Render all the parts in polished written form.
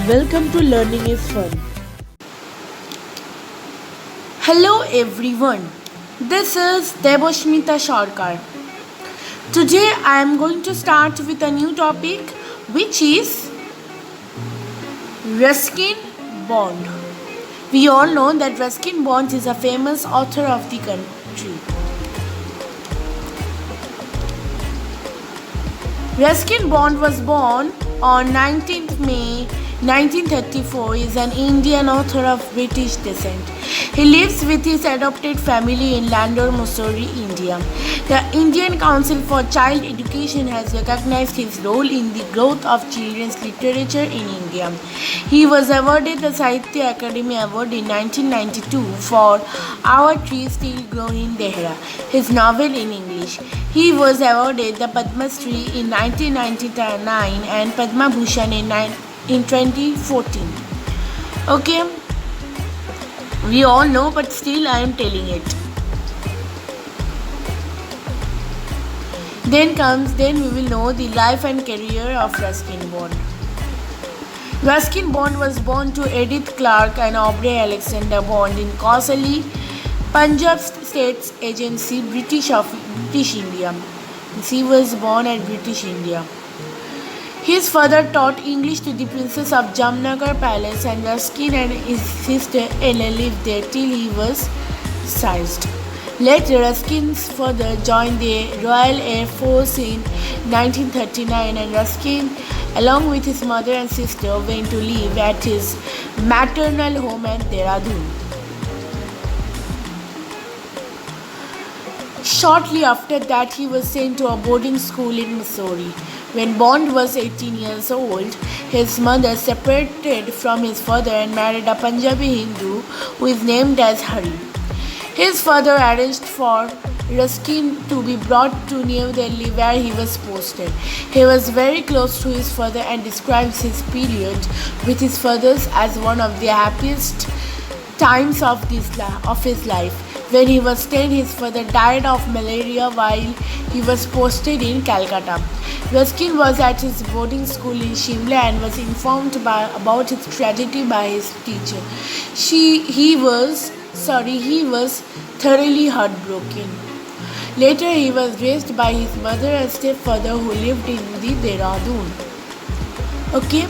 Welcome to Learning is Fun. Hello everyone. This is Deboshmita Sharkar. Today I am going to start with a new topic which is Ruskin Bond. We all know that Ruskin Bond is a famous author of the country. Ruskin Bond was born on 19th May 1934. He is an Indian author of British descent. He lives with his adopted family in Landor, Missouri, India. The Indian Council for Child Education has recognized his role in the growth of children's literature in India. He was awarded the Sahitya Akademi Award in 1992 for Our Trees Still Grow in Dehra, his novel in English. He was awarded the Padma Shri in 1999 and Padma Bhushan in 2014. Okay, we all know, but still I am telling it. Then we will know the life and career of Ruskin Bond. Ruskin Bond was born to Edith Clark and Aubrey Alexander Bond in Kausali, Punjab State Agency, British India. He was born at British India. His father taught English to the Princess of Jamnagar Palace, and Ruskin and his sister Ella lived there till he was sized. Later, Ruskin's father joined the Royal Air Force in 1939, and Ruskin, along with his mother and sister, went to live at his maternal home at Dehradun. Shortly after that, he was sent to a boarding school in Missouri. When Bond was 18 years old, his mother separated from his father and married a Punjabi Hindu who is named as Hari. His father arranged for Ruskin to be brought to New Delhi where he was posted. He was very close to his father and describes his period with his father as one of the happiest times of his life. When he was 10, his father died of malaria while he was posted in Calcutta. Ruskin was at his boarding school in Shimla and was informed about his tragedy by his teacher. He was thoroughly heartbroken. Later, he was raised by his mother and stepfather who lived in the Dehradun. Okay.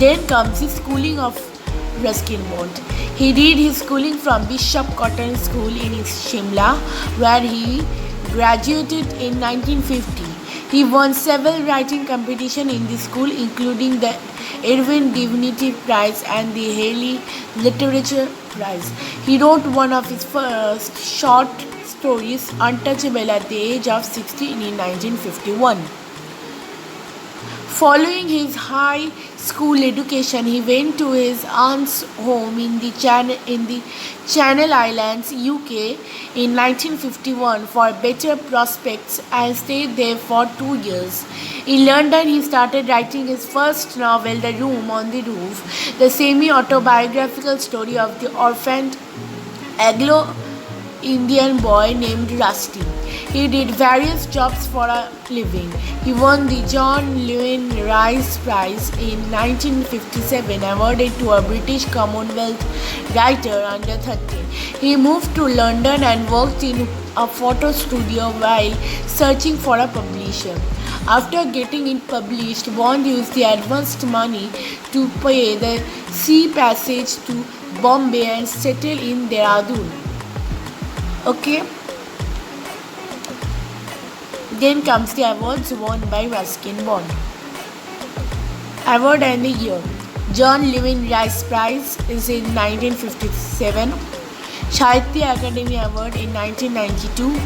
Then comes the schooling of Ruskin Bond. He did his schooling from Bishop Cotton School in Shimla, where he graduated in 1950. He won several writing competitions in the school, including the Irving Divinity Prize and the Haley Literature Prize. He wrote one of his first short stories, Untouchable, at the age of 16 in 1951. Following his high school education, he went to his aunt's home in the Channel Islands, UK in 1951 for better prospects and stayed there for 2 years. In London, he started writing his first novel, The Room on the Roof, the semi-autobiographical story of the orphaned Anglo-Indian boy named Rusty. He did various jobs for a living. He won the John Llewellyn Rhys Prize in 1957, awarded to a British Commonwealth writer under 30. He moved to London and worked in a photo studio while searching for a publisher. After getting it published, Bond used the advanced money to pay the sea passage to Bombay and settle in Dehradun. Okay. Then comes the awards won by Ruskin Bond. Award and the year. John Llewellyn Rhys Prize is in 1957. Sahitya Akademi Award in 1992.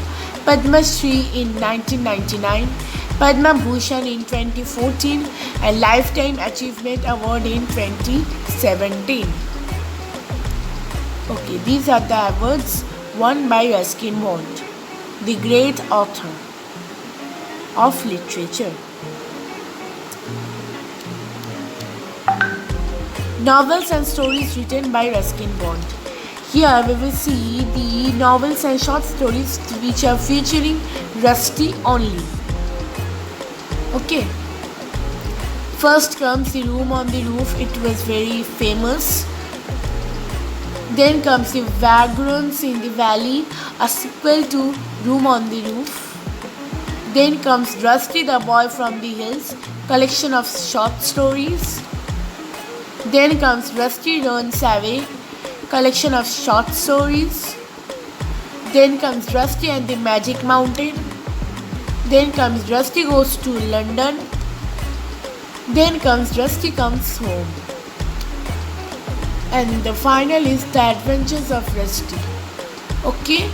Padma Shri in 1999. Padma Bhushan in 2014 and Lifetime Achievement Award in 2017. Okay, these are the awards won by Ruskin Bond, the great author of literature. Novels and stories written by Ruskin Bond. Here we will see the novels and short stories which are featuring Rusty only. Okay. First comes The Room on the Roof. It was very famous. Then comes The Vagrants in the Valley, a sequel to Room on the Roof. Then comes Rusty the Boy from the Hills, collection of short stories. Then comes Rusty Runs Away, collection of short stories. Then comes Rusty and the Magic Mountain. Then comes Rusty Goes to London. Then comes Rusty Comes Home. And the final is The Adventures of Rusty. Okay.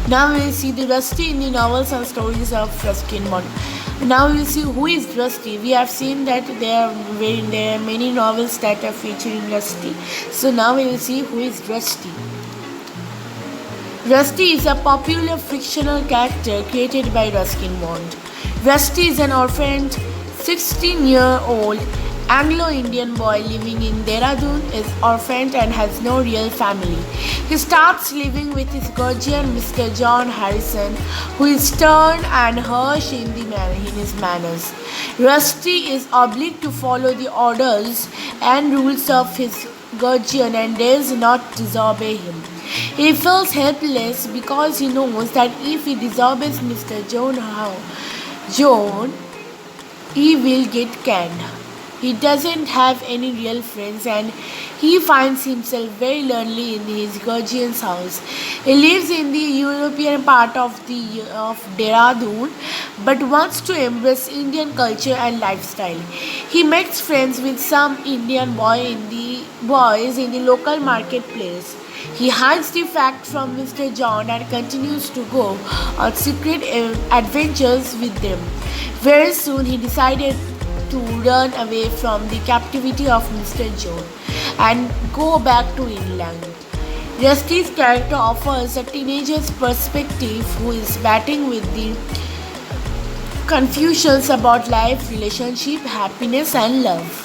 Now we will see the Rusty in the novels and stories of Ruskin Bond. Now we will see who is Rusty. We have seen that there are many novels that are featuring Rusty. So now we will see who is Rusty. Rusty is a popular fictional character created by Ruskin Bond. Rusty is an orphaned 16-year-old Anglo-Indian boy living in Dehradun, is orphaned and has no real family. He starts living with his guardian, Mr. John Harrison, who is stern and harsh in his manners. Rusty is obliged to follow the orders and rules of his guardian and dares not disobey him. He feels helpless because he knows that if he disobeys Mr. John, he will get canned. He doesn't have any real friends and he finds himself very lonely in his guardian's house. He lives in the European part of Dehradun but wants to embrace Indian culture and lifestyle. He makes friends with some Indian boys in the local marketplace. He hides the fact from Mr. John and continues to go on secret adventures with them. Very soon he decided to run away from the captivity of Mr. John and go back to England. Rusty's character offers a teenager's perspective who is battling with the confusions about life, relationship, happiness and love.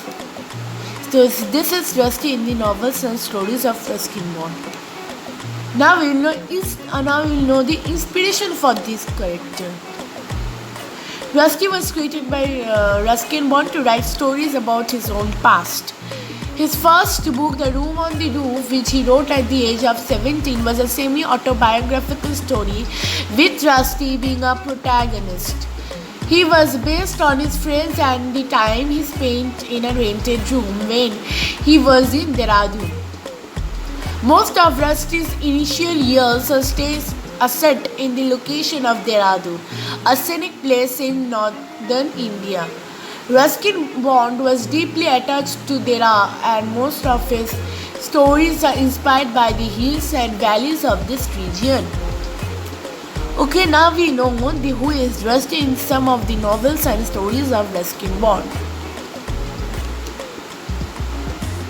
So this is Rusty in the novels and stories of Ruskin Bond. Now we will know the inspiration for this character. Rusty was created by Ruskin Bond to write stories about his own past. His first book, The Room on the Roof, which he wrote at the age of 17, was a semi-autobiographical story with Rusty being a protagonist. He was based on his friends and the time he spent in a rented room when he was in Dehradun. Most of Rusty's initial years are set in the location of Dehradun, a scenic place in northern India. Ruskin Bond was deeply attached to Dehra and most of his stories are inspired by the hills and valleys of this region. Okay, now we know who is Rusty in some of the novels and stories of Ruskin Bond.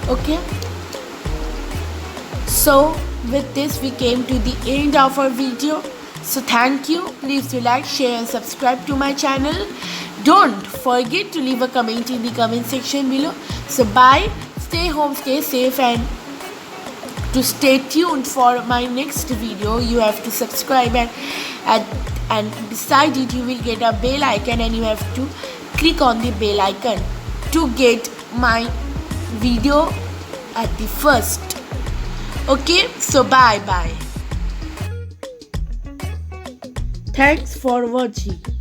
Okay. So with this we came to the end of our video. So thank you. Please do like, share and subscribe to my channel. Don't forget to leave a comment in the comment section below. So bye. Stay home, stay safe and to stay tuned for my next video you have to subscribe and beside it you will get a bell icon and you have to click on the bell icon to get my video at the first. Okay, so bye. Thanks for watching.